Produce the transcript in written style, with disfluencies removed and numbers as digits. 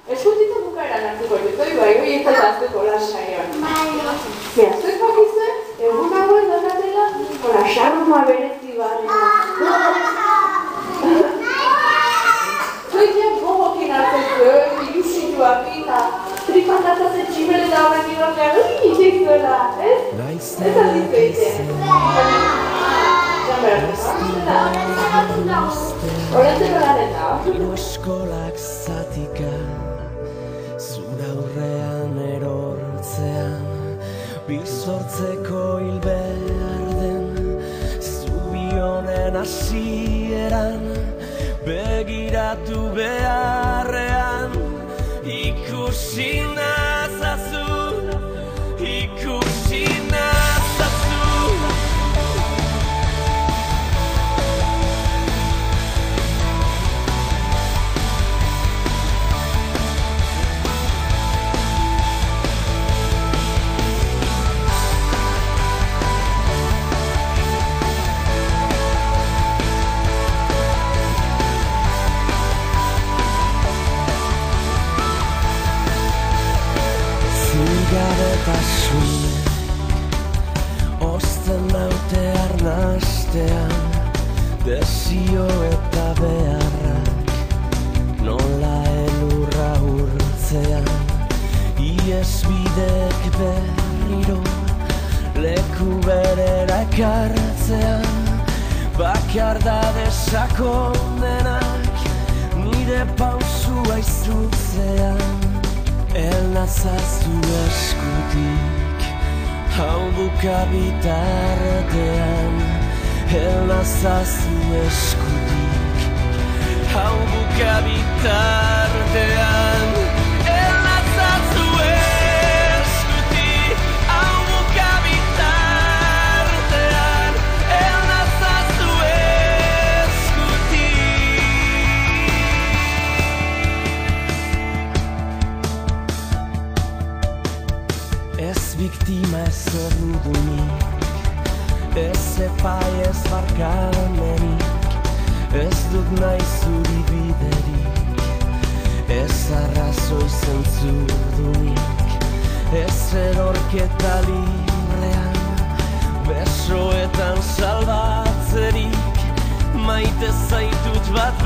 Eskutitza bukaeran hartuko dut, bai, hori ez da hartuko lasaian. Bea, zuek bakizuen, egun hauen dakatela, hora, xarruma berezi barena. Zuek ja gogokin hartzen zuen, ilusituak eta tripan datazen tximele da horren irortean, itxik zuela, ez? Ez azitu egiten. Horretzen horaren da. Hiru eskolak zatika, zura aurrean erortzean, bizortzeko hil behar den, zubi honen hasieran, begiratu beharrean, ikusi nazazu, ikusi nazazu. Zigabetasunek osten naute arnastean, desio eta beharrak nola elurra urtzean, iesbidek berriro leku berera ekartzean, bakar da desakondenak nire pausua izrutzean. El nazazu eskutik, hau buka bitartean. El nazazu eskutik, hau buka bitartean. El nazazu eskutik, hau buka bitartean. El nazazu Ez biktima ez errudunik, ez epai ez barkamenik, ez dut nahi zuri biderik, ez arrazoi zentzudunik, ez erorketa librean, besoetan salbatzerik, maite zaitut bat